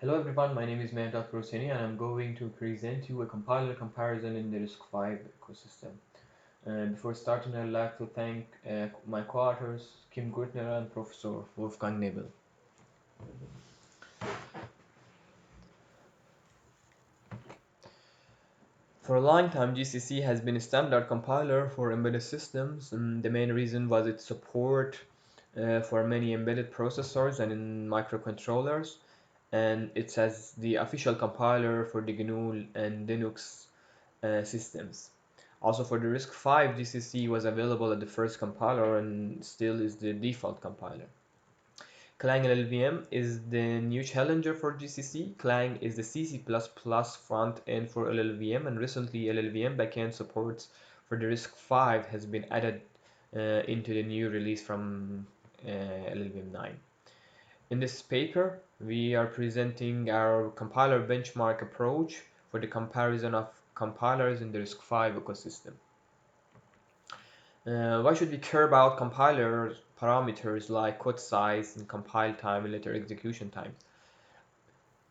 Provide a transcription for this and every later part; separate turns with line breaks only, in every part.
Hello everyone, my name is Mehrdad Roseni and I'm going to present you a compiler comparison in the RISC-V ecosystem. Before starting, I'd like to thank my co-authors Kim Gurtner and Professor Wolfgang Nebel. For a long time, GCC has been a standard compiler for embedded systems, and the main reason was its support for many embedded processors and in microcontrollers, and it's as the official compiler for the GNU and Linux systems. Also for the RISC-V, GCC was available as the first compiler and still is the default compiler. Clang LLVM is the new challenger for GCC. Clang is the C++ front end for LLVM, and recently LLVM backend support for the RISC-V has been added into the new release from LLVM 9. In this paper, we are presenting our compiler benchmark approach for the comparison of compilers in the RISC-V ecosystem. Why should we care about compiler parameters like code size and compile time and later execution time?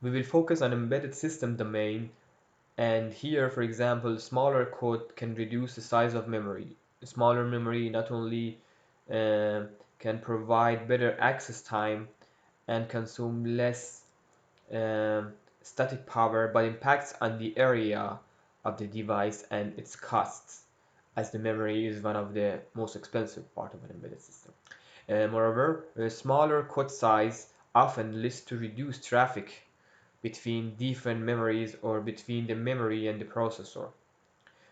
We will focus on embedded system domain, and here, for example, smaller code can reduce the size of memory. Smaller memory not only can provide better access time and consume less static power, but impacts on the area of the device and its costs, as the memory is one of the most expensive part of an embedded system. Moreover, a smaller code size often leads to reduced traffic between different memories or between the memory and the processor.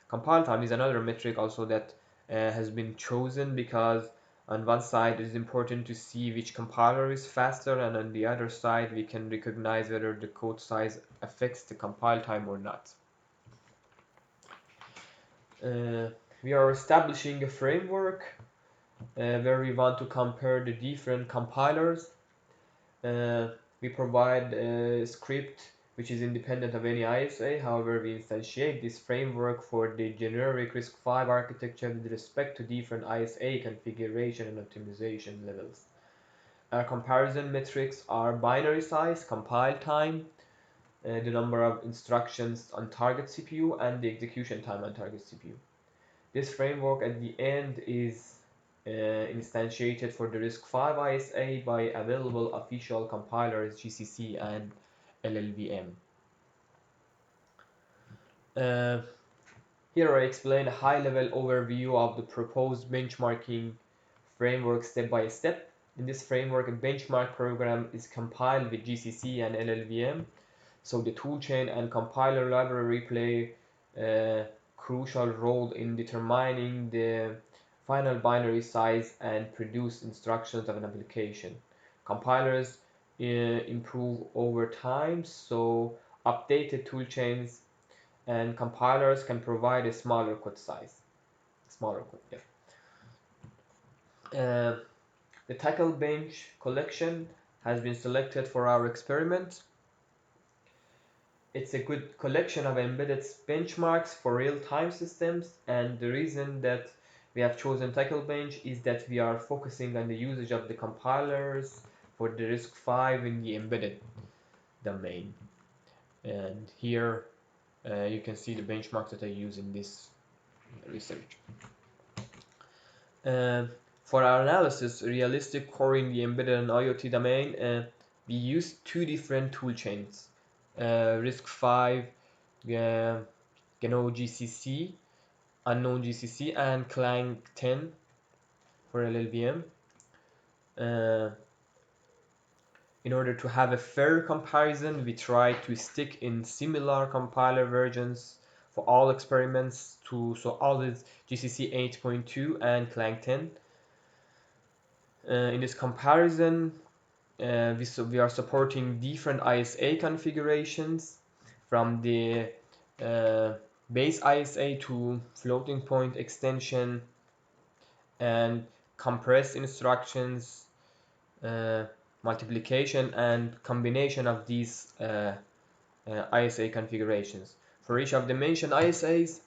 Compile time is another metric also that has been chosen because on one side it is important to see which compiler is faster, and on the other side we can recognize whether the code size affects the compile time or not. We are establishing a framework where we want to compare the different compilers. We provide a script which is independent of any ISA. However, we instantiate this framework for the generic RISC-V architecture with respect to different ISA configuration and optimization levels. Our comparison metrics are binary size, compile time, the number of instructions on target CPU, and the execution time on target CPU. This framework at the end is instantiated for the RISC-V ISA by available official compilers GCC and LLVM. Here I explain a high-level overview of the proposed benchmarking framework step by step. In this framework, a benchmark program is compiled with GCC and LLVM, so the toolchain and compiler library play a crucial role in determining the final binary size and produce instructions of an application. Compilers improve over time, so updated toolchains and compilers can provide a smaller code size. Smaller code, yeah. The tackle bench collection has been selected for our experiment. It's a good collection of embedded benchmarks for real-time systems, and the reason that we have chosen TackleBench is that we are focusing on the usage of the compilers for the RISC-V in the embedded domain. And here you can see the benchmarks that I use in this research. For our analysis, realistic core in the embedded and IoT domain, we use two different toolchains. RISC-V, GNU GCC, unknown GCC, and Clang 10 for LLVM. In order to have a fair comparison, we try to stick in similar compiler versions for all experiments so all is GCC 8.2 and Clang 10. In this comparison, we are supporting different ISA configurations from the base ISA to floating point extension and compressed instructions, multiplication and combination of these ISA configurations. For each of the mentioned ISAs,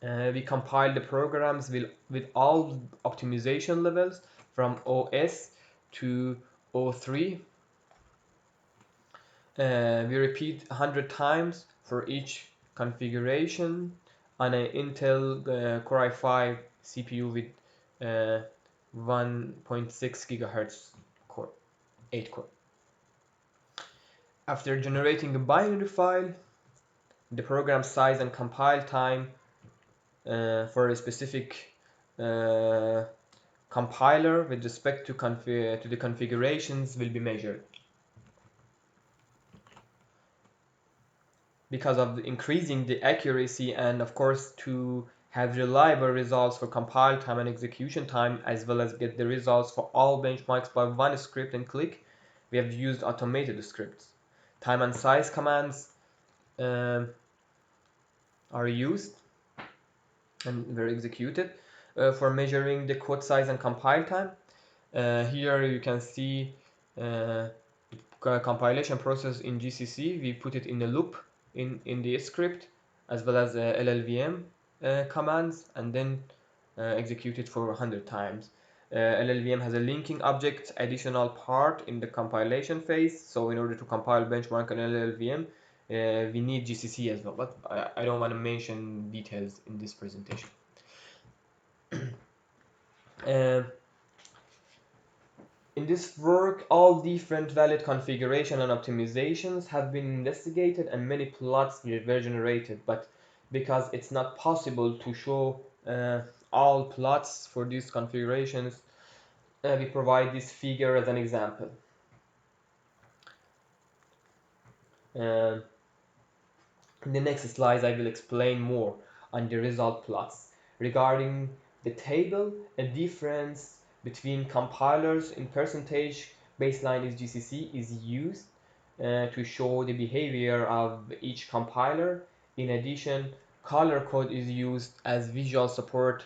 we compile the programs with all optimization levels from OS to O3. We repeat 100 times for each configuration on an Intel Core i5 CPU with 1.6 gigahertz core, 8 core. After generating a binary file, the program size and compile time for a specific compiler with respect to the configurations will be measured. Because of increasing the accuracy and of course to have reliable results for compile time and execution time, as well as get the results for all benchmarks by one script and click, we have used automated scripts. Time and size commands are used and were executed for measuring the code size and compile time. Here you can see compilation process in GCC. We put it in a loop in the script, as well as LLVM commands, and then execute it for 100 times. LLVM has a linking object additional part in the compilation phase, so in order to compile benchmark on LLVM, we need GCC as well, but I don't want to mention details in this presentation. In this work, all different valid configuration and optimizations have been investigated and many plots were generated, but because it's not possible to show all plots for these configurations, we provide this figure as an example. In the next slides, I will explain more on the result plots. Regarding the table, a difference between compilers in percentage baseline is GCC is used to show the behavior of each compiler. In addition, color code is used as visual support.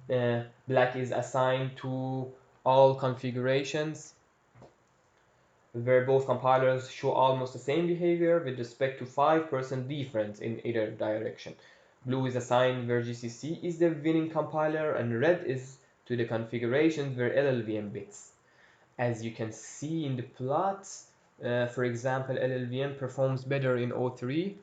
Black is assigned to all configurations where both compilers show almost the same behavior with respect to 5% difference in either direction. Blue is assigned where GCC is the winning compiler, and red is to the configurations where LLVM bits. As you can see in the plots, for example, LLVM performs better in O3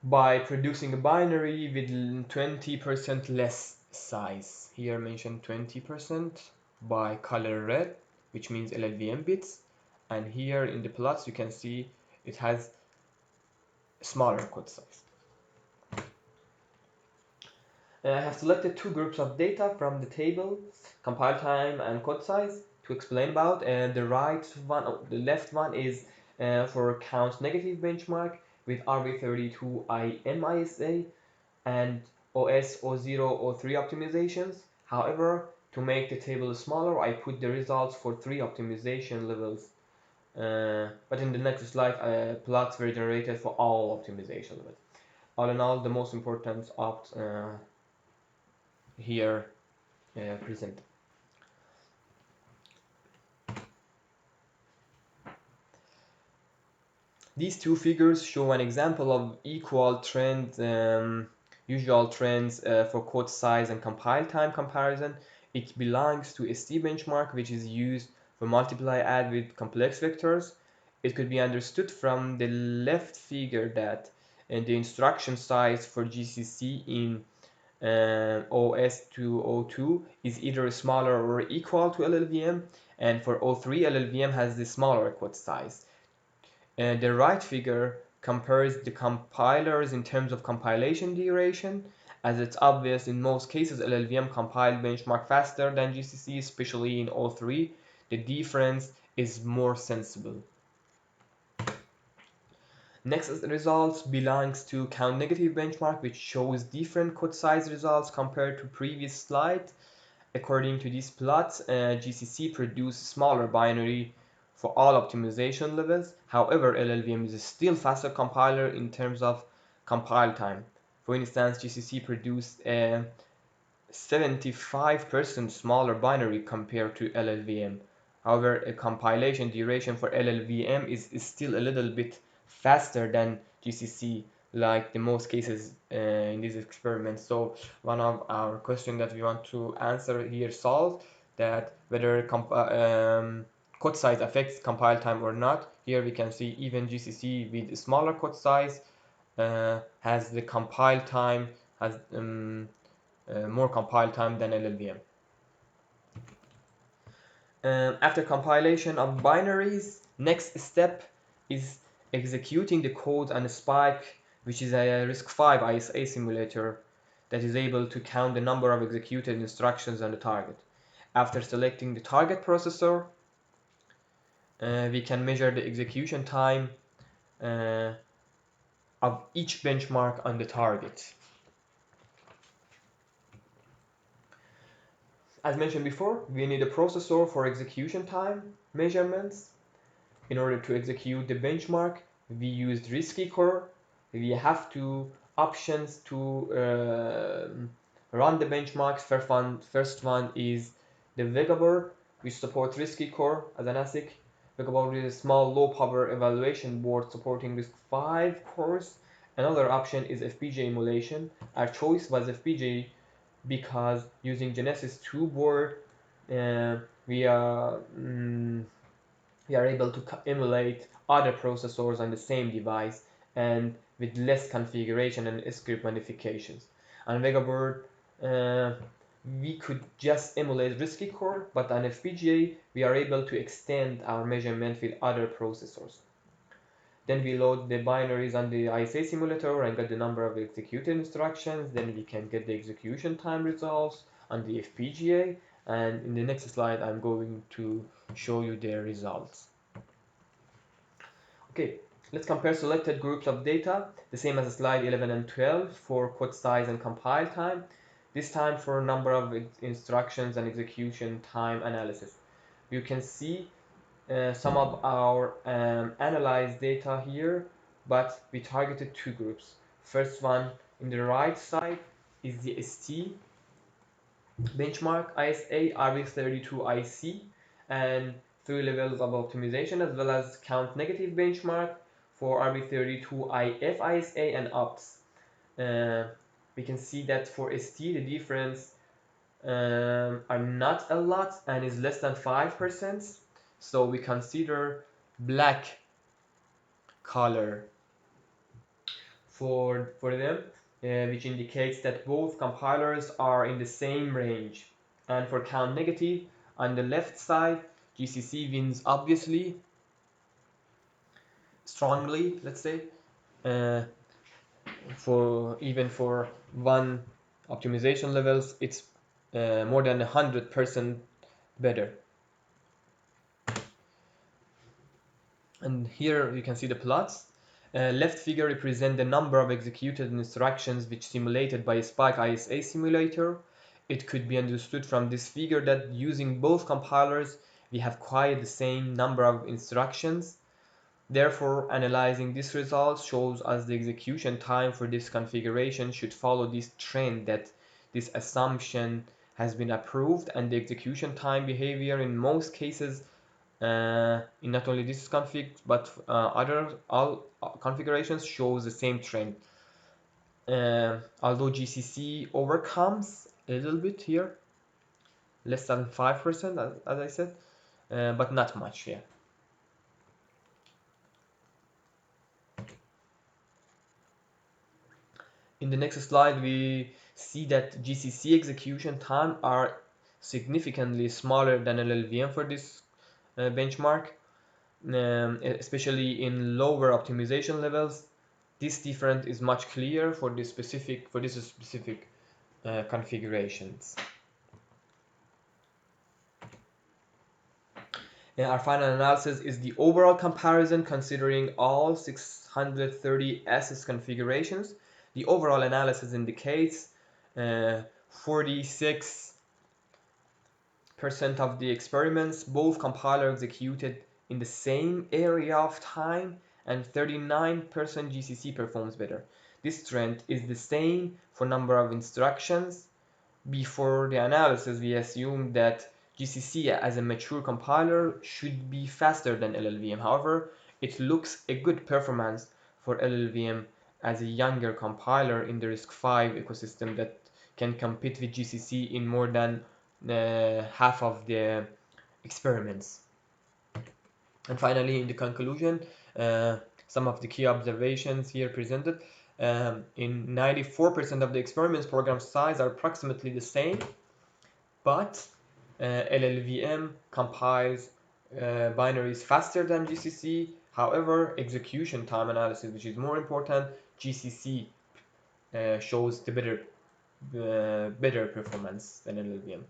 by producing a binary with 20% less size. Here mentioned 20% by color red, which means LLVM bits, and here in the plots you can see it has smaller code size. I have selected two groups of data from the table, compile time and code size, to explain about. The left one is for count negative benchmark with RB32 IMISA and OS 00 03 optimizations. However, to make the table smaller, I put the results for 3 optimization levels. But in the next slide, plots were generated for all optimization levels. All in all, the most important opt here present. These two figures show an example of equal trend, usual trends for code size and compile time comparison. It belongs to ST benchmark, which is used for multiply add with complex vectors. It could be understood from the left figure that the instruction size for GCC in OS202 is either smaller or equal to LLVM, and for O3 LLVM has the smaller code size. The right figure compares the compilers in terms of compilation duration. As it's obvious, in most cases LLVM compiled benchmark faster than GCC, especially in O3. The difference is more sensible. Next results belongs to count negative benchmark, which shows different code size results compared to previous slide. According to this plot, GCC produced smaller binary for all optimization levels. However, LLVM is still faster compiler in terms of compile time. For instance, GCC produced a 75% smaller binary compared to LLVM. However, a compilation duration for LLVM is still a little bit faster than GCC, like the most cases in these experiments. So one of our questions that we want to answer here solve that whether code size affects compile time or not. Here we can see even GCC with smaller code size has the compile time, has more compile time than LLVM. After compilation of binaries, next step is executing the code on Spike, which is a RISC-V ISA simulator that is able to count the number of executed instructions on the target. After selecting the target processor, we can measure the execution time of each benchmark on the target. As mentioned before, we need a processor for execution time measurements. In order to execute the benchmark, we used RISC-V core. We have two options to run the benchmarks. First one is the Vegaboard, which supports RISC-V core as an ASIC. Vegaboard is a small low-power evaluation board supporting RISC-V cores. Another option is FPGA emulation. Our choice was FPGA because using Genesis 2 board, we are able to emulate other processors on the same device and with less configuration and script modifications. On Vegaboard, we could just emulate RISC-V core, but on FPGA, we are able to extend our measurement with other processors. Then we load the binaries on the ISA simulator and get the number of executed instructions. Then we can get the execution time results on the FPGA. And in the next slide, I'm going to show you their results. Okay, let's compare selected groups of data, the same as slide 11 and 12 for code size and compile time. This time for number of instructions and execution time analysis. You can see some of our analyzed data here, but we targeted two groups. First one in the right side is the ST benchmark ISA RB32IC and 3 levels of optimization, as well as count negative benchmark for RB32IF ISA and ops. We can see that for ST the difference are not a lot and is less than 5%. So we consider black color for them, which indicates that both compilers are in the same range. And for count negative, on the left side, GCC wins obviously, strongly, let's say, for one optimization levels, it's more than 100% better. And here you can see the plots. Left figure represents the number of executed instructions which simulated by a Spike ISA simulator. It could be understood from this figure that using both compilers, we have quite the same number of instructions. Therefore, analyzing this result shows us the execution time for this configuration should follow this trend, that this assumption has been approved and the execution time behavior in most cases in not only this config but all configurations shows the same trend. Although GCC overcomes a little bit here, less than 5% as I said, but not much. Yeah. In the next slide, we see that GCC execution time are significantly smaller than LLVM for this benchmark. Especially in lower optimization levels, this difference is much clearer for this specific configurations. Our final analysis is the overall comparison considering all 630 SS configurations. The overall analysis indicates 46% of the experiments both compiler executed in the same area of time, and 39% GCC performs better. This trend is the same for number of instructions. Before the analysis, we assumed that GCC as a mature compiler should be faster than LLVM. However, it looks a good performance for LLVM as a younger compiler in the RISC-V ecosystem that can compete with GCC in more than half of the experiments. And finally, in the conclusion, uh, some of the key observations here presented. In 94% of the experiments, program size are approximately the same, but LLVM compiles binaries faster than GCC. However, execution time analysis, which is more important, GCC shows the better performance than LLVM.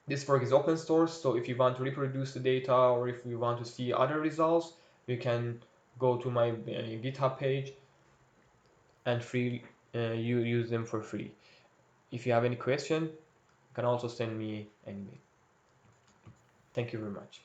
This work is open source, so if you want to reproduce the data or if you want to see other results, you can go to my GitHub page and you use them for free. If you have any question, you can also send me an email. Thank you very much.